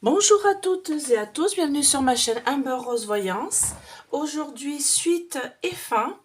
Bonjour à toutes et à tous, bienvenue sur ma chaîne Amber Rose Voyance. Aujourd'hui, suite et fin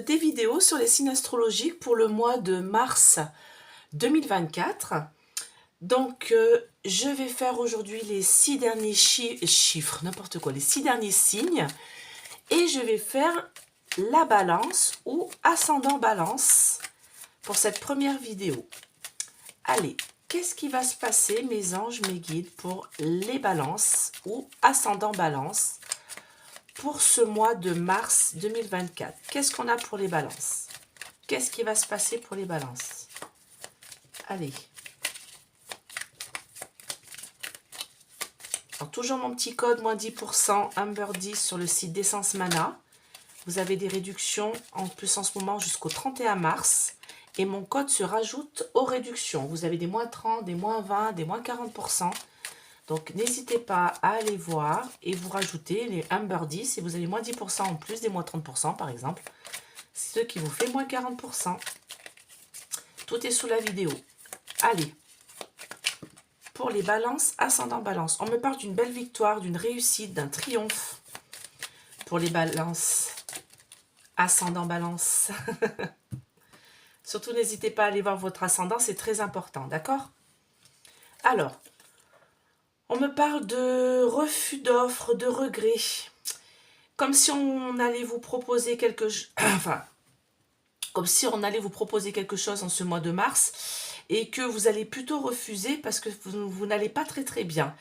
des vidéos sur les signes astrologiques pour le mois de mars 2024. Donc, je vais faire aujourd'hui les 6 derniers chiffres, n'importe quoi, les 6 derniers signes. Et je vais faire la balance ou ascendant balance pour cette première vidéo. Allez, qu'est-ce qui va se passer, mes anges, mes guides, pour les balances ou ascendant balance pour ce mois de mars 2024? Qu'est-ce qu'on a pour les balances? Qu'est-ce qui va se passer pour les balances? Allez. Alors, toujours mon petit code, moins 10%, Amber 10 sur le site d'Essence Mana. Vous avez des réductions en plus en ce moment jusqu'au 31 mars. Et mon code se rajoute aux réductions. Vous avez des moins 30, des moins 20, des moins 40%. Donc, n'hésitez pas à aller voir et vous rajoutez les Amber 10 et vous avez moins 10% en plus, des moins 30% par exemple. Ce qui vous fait moins 40%. Tout est sous la vidéo. Allez, pour les balances, ascendant balance. On me parle d'une belle victoire, d'une réussite, d'un triomphe. Pour les balances, ascendant balance. Surtout, n'hésitez pas à aller voir votre ascendant, c'est très important, d'accord? Alors, on me parle de refus d'offres, de regrets. Comme si on allait vous proposer quelque chose, enfin, comme si on allait vous proposer quelque chose en ce mois de mars et que vous allez plutôt refuser parce que vous n'allez pas très très bien.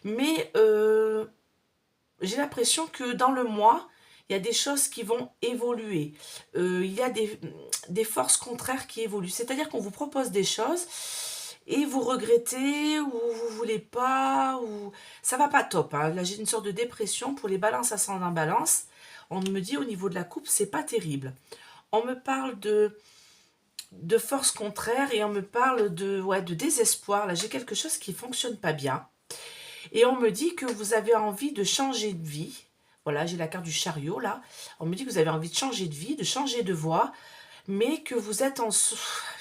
Mais j'ai l'impression que dans le mois, il y a des choses qui vont évoluer. Il y a des forces contraires qui évoluent. C'est-à-dire qu'on vous propose des choses et vous regrettez ou vous voulez pas, ou ça va pas top. Hein. Là, j'ai une sorte de dépression pour les balances ascendant balance. On me dit au niveau de la coupe, c'est pas terrible. On me parle de forces contraires et on me parle de désespoir. Là, j'ai quelque chose qui fonctionne pas bien. Et on me dit que vous avez envie de changer de vie. Voilà, j'ai la carte du chariot là. On me dit que vous avez envie de changer de vie, de changer de voie, mais que vous êtes un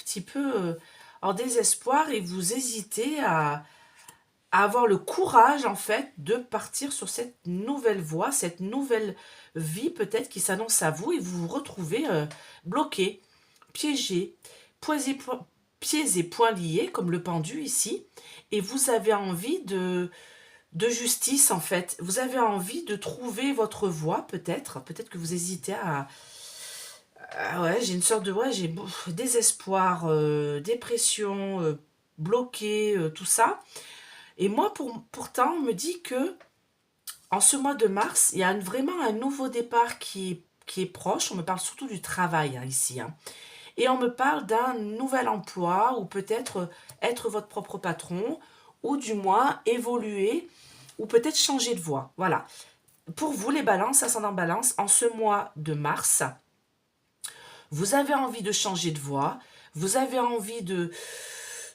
petit peu en désespoir et vous hésitez à avoir le courage en fait de partir sur cette nouvelle voie, cette nouvelle vie peut-être qui s'annonce à vous et vous vous retrouvez bloqué, piégé, pieds et poings liés comme le pendu ici et vous avez envie de justice en fait. Vous avez envie de trouver votre voie peut-être. Peut-être que vous hésitez ouais, j'ai une sorte de... Ouais, j'ai désespoir, dépression, bloqué, tout ça. Et moi, pourtant, on me dit que en ce mois de mars, il y a vraiment un nouveau départ qui est proche. On me parle surtout du travail hein, ici. Hein. Et on me parle d'un nouvel emploi ou peut-être être votre propre patron ou du moins évoluer ou peut-être changer de voie. Voilà. Pour vous, les balances, ascendant balance, en ce mois de mars, vous avez envie de changer de voie, vous avez envie de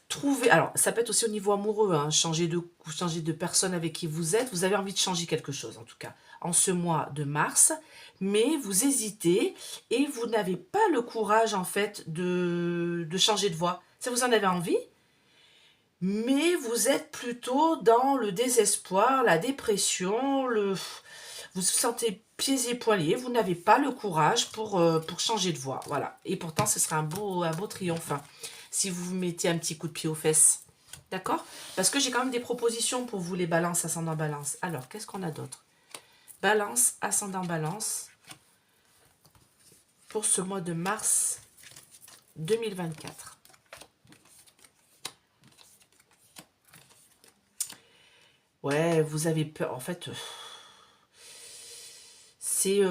trouver... Alors, ça peut être aussi au niveau amoureux, hein, changer de personne avec qui vous êtes. Vous avez envie de changer quelque chose, en tout cas, en ce mois de mars. Mais vous hésitez et vous n'avez pas le courage, en fait, de changer de voie. Ça, vous en avez envie, mais vous êtes plutôt dans le désespoir, la dépression, vous vous sentez pieds et poings liés, vous n'avez pas le courage pour changer de voie. Voilà. Et pourtant, ce serait un beau triomphe hein, si vous vous mettez un petit coup de pied aux fesses. D'accord? Parce que j'ai quand même des propositions pour vous, les balances, ascendant balance. Alors, qu'est-ce qu'on a d'autre? Balance, ascendant balance, pour ce mois de mars 2024. Ouais, vous avez peur. En fait, c'est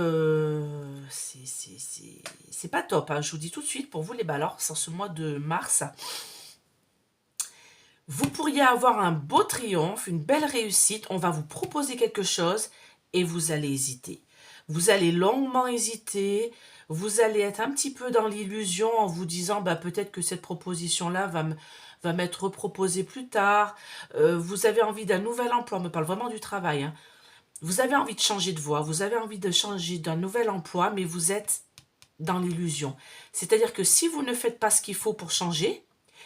pas top. Hein. Je vous dis tout de suite, pour vous les balances, en ce mois de mars, vous pourriez avoir un beau triomphe, une belle réussite. On va vous proposer quelque chose et vous allez hésiter. Vous allez longuement hésiter. Vous allez être un petit peu dans l'illusion en vous disant bah, peut-être que cette proposition-là va m'être reproposée plus tard. Vous avez envie d'un nouvel emploi. On me parle vraiment du travail. Hein. Vous avez envie de changer de voie. Vous avez envie de changer d'un nouvel emploi, mais vous êtes dans l'illusion. C'est-à-dire que si vous ne faites pas ce qu'il faut pour changer,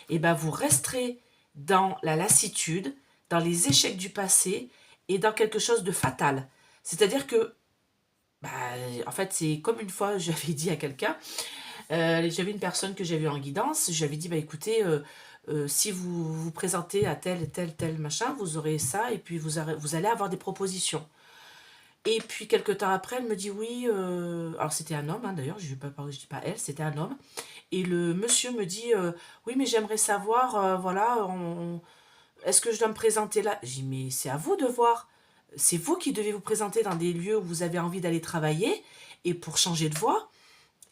eh ben vous resterez dans la lassitude, dans les échecs du passé et dans quelque chose de fatal. C'est-à-dire que, bah, en fait, c'est comme une fois, j'avais dit à quelqu'un, j'avais une personne que j'avais en guidance, j'avais dit, bah écoutez, si vous vous présentez à tel machin, vous aurez ça, et puis vous allez avoir des propositions. Et puis, quelques temps après, elle me dit, oui, alors c'était un homme, hein, d'ailleurs, je ne vais pas parler, je dis pas elle, c'était un homme. Et le monsieur me dit, oui, mais j'aimerais savoir, voilà, est-ce que je dois me présenter là? J'ai dit, mais c'est à vous de voir. C'est vous qui devez vous présenter dans des lieux où vous avez envie d'aller travailler et pour changer de voie.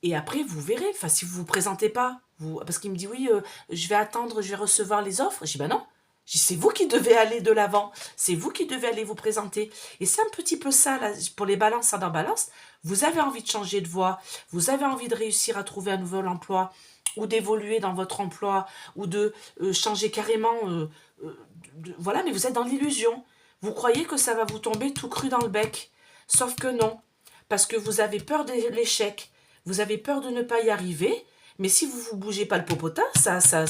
Et après, vous verrez. Enfin, si vous vous présentez pas, vous... parce qu'il me dit, oui, je vais attendre, je vais recevoir les offres. Je dis, bah non. Je dis, c'est vous qui devez aller de l'avant. C'est vous qui devez aller vous présenter. Et c'est un petit peu ça, là, pour les balances dans balance. Vous avez envie de changer de voie. Vous avez envie de réussir à trouver un nouvel emploi ou d'évoluer dans votre emploi ou de changer carrément. Voilà, mais vous êtes dans l'illusion. Vous croyez que ça va vous tomber tout cru dans le bec. Sauf que non. Parce que vous avez peur de l'échec. Vous avez peur de ne pas y arriver, mais si vous ne vous bougez pas le popotin, ça sera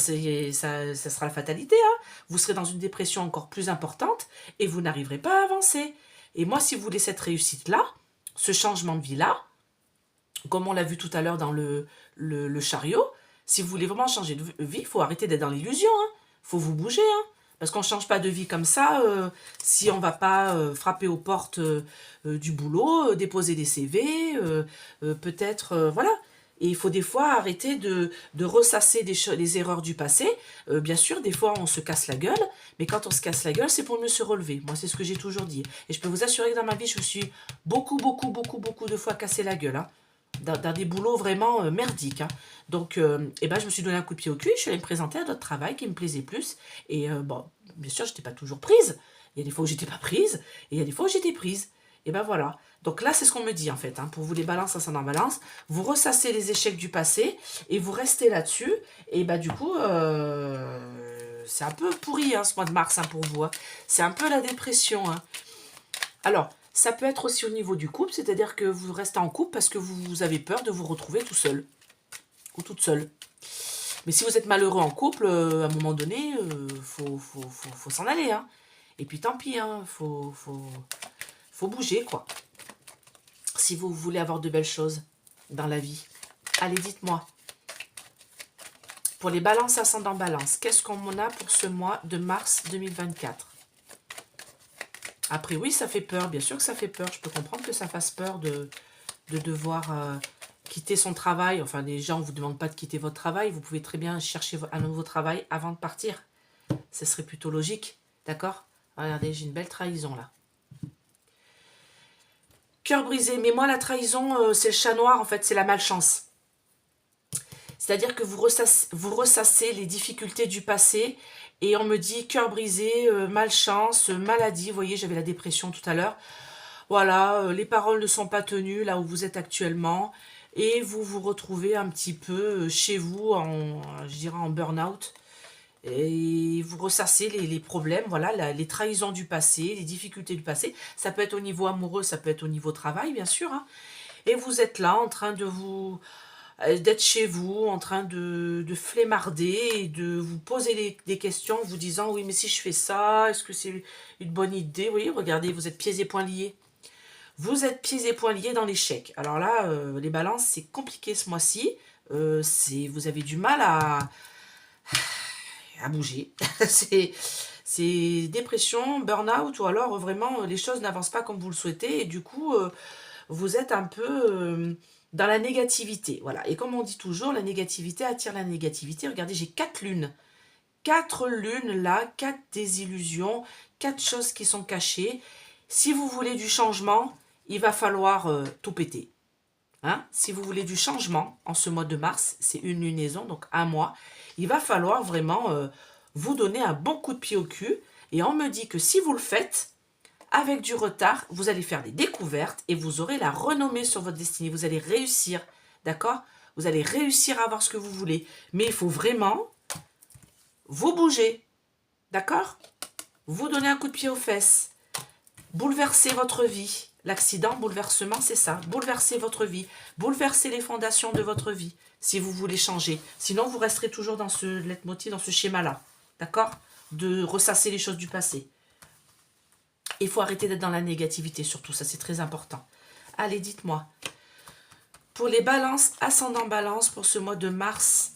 la fatalité. Hein. Vous serez dans une dépression encore plus importante et vous n'arriverez pas à avancer. Et moi, si vous voulez cette réussite-là, ce changement de vie-là, comme on l'a vu tout à l'heure dans le chariot, si vous voulez vraiment changer de vie, il faut arrêter d'être dans l'illusion. Il faut vous bouger. Hein. Parce qu'on ne change pas de vie comme ça si on ne va pas frapper aux portes du boulot, déposer des CV, peut-être, voilà. Et il faut des fois arrêter de ressasser les erreurs du passé. Bien sûr, des fois, on se casse la gueule, mais quand on se casse la gueule, c'est pour mieux se relever. Moi, c'est ce que j'ai toujours dit. Et je peux vous assurer que dans ma vie, je me suis beaucoup de fois cassé la gueule. Hein. Dans des boulots vraiment merdiques. Hein. Donc, eh ben, je me suis donné un coup de pied au cul, je suis allée me présenter à d'autres travails qui me plaisaient plus. Et bon, bien sûr, je n'étais pas toujours prise. Il y a des fois où j'étais pas prise, et il y a des fois où j'étais prise. Et ben voilà. Donc là, c'est ce qu'on me dit en fait. Hein, pour vous les balances, ascendant balance, vous ressassez les échecs du passé et vous restez là-dessus. Et ben du coup, c'est un peu pourri hein, ce mois de mars hein, pour vous. Hein. C'est un peu la dépression. Hein. Alors, ça peut être aussi au niveau du couple, c'est-à-dire que vous restez en couple parce que vous avez peur de vous retrouver tout seul ou toute seule. Mais si vous êtes malheureux en couple, à un moment donné, faut s'en aller. Hein. Et puis tant pis, hein, faut bouger, quoi. Si vous voulez avoir de belles choses dans la vie. Allez, dites-moi. Pour les balances ascendant balance, qu'est-ce qu'on a pour ce mois de mars 2024 ? Après, oui, ça fait peur. Bien sûr que ça fait peur. Je peux comprendre que ça fasse peur de devoir quitter son travail. Enfin, les gens ne vous demandent pas de quitter votre travail. Vous pouvez très bien chercher un nouveau travail avant de partir. Ce serait plutôt logique. D'accord ? Regardez, j'ai une belle trahison là. Cœur brisé. Mais moi, la trahison, c'est le chat noir. En fait, c'est la malchance. C'est-à-dire que vous ressassez les difficultés du passé. Et on me dit cœur brisé, malchance, maladie. Vous voyez, j'avais la dépression tout à l'heure. Voilà, les paroles ne sont pas tenues là où vous êtes actuellement. Et vous vous retrouvez un petit peu chez vous, je dirais en burn-out. Et vous ressassez les problèmes, voilà, les trahisons du passé, les difficultés du passé. Ça peut être au niveau amoureux, ça peut être au niveau travail, bien sûr. Hein. Et vous êtes là en train de d'être chez vous, en train de flemmarder et de vous poser des questions en vous disant « Oui, mais si je fais ça, est-ce que c'est une bonne idée ?» Vous voyez, regardez, vous êtes pieds et poings liés. Vous êtes pieds et poings liés dans l'échec. Alors là, les balances, c'est compliqué ce mois-ci. Vous avez du mal à bouger. c'est dépression, burn-out, ou alors vraiment les choses n'avancent pas comme vous le souhaitez. Et du coup, vous êtes un peu dans la négativité. Voilà. Et comme on dit toujours, la négativité attire la négativité. Regardez, j'ai 4 lunes. 4 lunes là, 4 désillusions, 4 choses qui sont cachées. Si vous voulez du changement, il va falloir tout péter. Hein? Si vous voulez du changement en ce mois de mars, c'est une lunaison, donc un mois, il va falloir vraiment vous donner un bon coup de pied au cul. Et on me dit que si vous le faites, avec du retard, vous allez faire des découvertes et vous aurez la renommée sur votre destinée. Vous allez réussir, d'accord? Vous allez réussir à avoir ce que vous voulez. Mais il faut vraiment vous bouger, d'accord? Vous donner un coup de pied aux fesses. Bouleverser votre vie. L'accident, bouleversement, c'est ça. Bouleverser votre vie. Bouleverser les fondations de votre vie, si vous voulez changer. Sinon, vous resterez toujours dans ce leitmotiv, dans ce schéma-là. D'accord? De ressasser les choses du passé. Il faut arrêter d'être dans la négativité, surtout, ça c'est très important. Allez, dites-moi. Pour les balances, ascendant balance pour ce mois de mars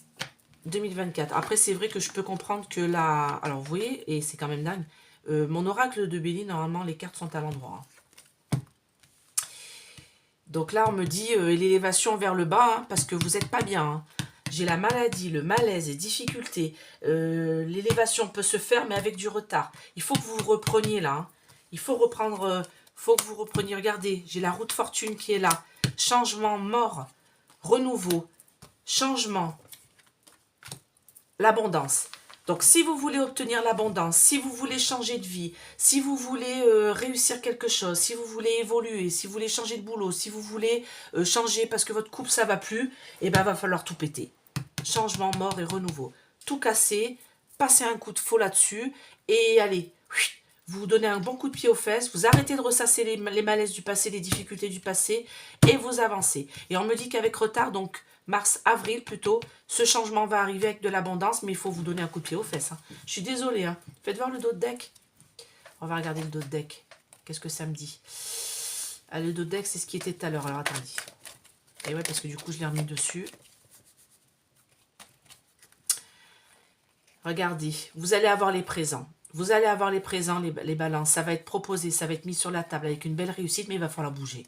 2024. Après, c'est vrai que je peux comprendre que là... Alors, vous voyez, et c'est quand même dingue, mon oracle de Bélier, normalement, les cartes sont à l'endroit. Hein. Donc là, on me dit l'élévation vers le bas, hein, parce que vous n'êtes pas bien. Hein. J'ai la maladie, le malaise, les difficultés. L'élévation peut se faire, mais avec du retard. Il faut que vous vous repreniez là. Hein. Il faut reprendre... faut que vous repreniez. Regardez, j'ai la roue de fortune qui est là. Changement, mort, renouveau, changement, l'abondance. Donc, si vous voulez obtenir l'abondance, si vous voulez changer de vie, si vous voulez réussir quelque chose, si vous voulez évoluer, si vous voulez changer de boulot, si vous voulez changer parce que votre couple, ça va plus, eh ben, va falloir tout péter. Changement, mort et renouveau. Tout casser, passer un coup de faux là-dessus et allez, vous vous donnez un bon coup de pied aux fesses, vous arrêtez de ressasser les malaises du passé, les difficultés du passé et vous avancez. Et on me dit qu'avec retard, donc mars, avril plutôt, ce changement va arriver avec de l'abondance, mais il faut vous donner un coup de pied aux fesses. Hein. Je suis désolée. Hein. Faites voir le dos de deck. On va regarder le dos de deck. Qu'est-ce que ça me dit? Ah, le dos de deck, c'est ce qui était tout à l'heure. Alors, attendez. Et ouais, parce que du coup, je l'ai remis dessus. Regardez, vous allez avoir les présents. Vous allez avoir les présents, les balances. Ça va être proposé, ça va être mis sur la table avec une belle réussite, mais il va falloir bouger.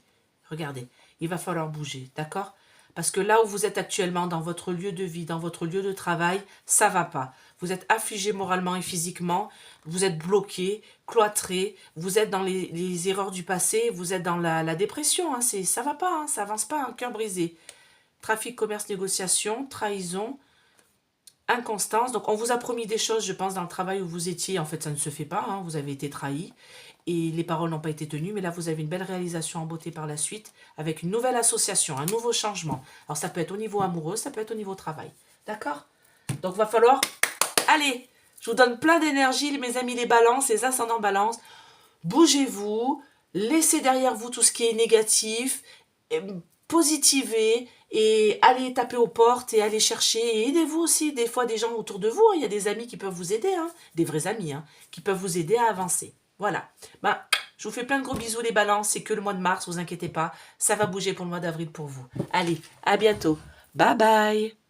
Regardez, il va falloir bouger, d'accord? Parce que là où vous êtes actuellement, dans votre lieu de vie, dans votre lieu de travail, ça va pas. Vous êtes affligé moralement et physiquement, vous êtes bloqué, cloîtré, vous êtes dans les erreurs du passé, vous êtes dans la dépression. Hein, ça va pas, hein, ça avance pas, un cœur brisé. Trafic, commerce, négociation, trahison, inconstance. Donc, on vous a promis des choses, je pense, dans le travail où vous étiez. En fait, ça ne se fait pas. Hein, vous avez été trahi et les paroles n'ont pas été tenues. Mais là, vous avez une belle réalisation en beauté par la suite avec une nouvelle association, un nouveau changement. Alors, ça peut être au niveau amoureux, ça peut être au niveau travail. D'accord? Donc, va falloir... Allez, je vous donne plein d'énergie, mes amis, les balances, les ascendants balance. Bougez-vous, laissez derrière vous tout ce qui est négatif, positivez et allez taper aux portes et allez chercher et aidez-vous aussi des fois des gens autour de vous. Il y a des amis qui peuvent vous aider, hein, des vrais amis hein, qui peuvent vous aider à avancer. Voilà. Ben, je vous fais plein de gros bisous les balances. C'est que le mois de mars, vous inquiétez pas. Ça va bouger pour le mois d'avril pour vous. Allez, à bientôt. Bye bye.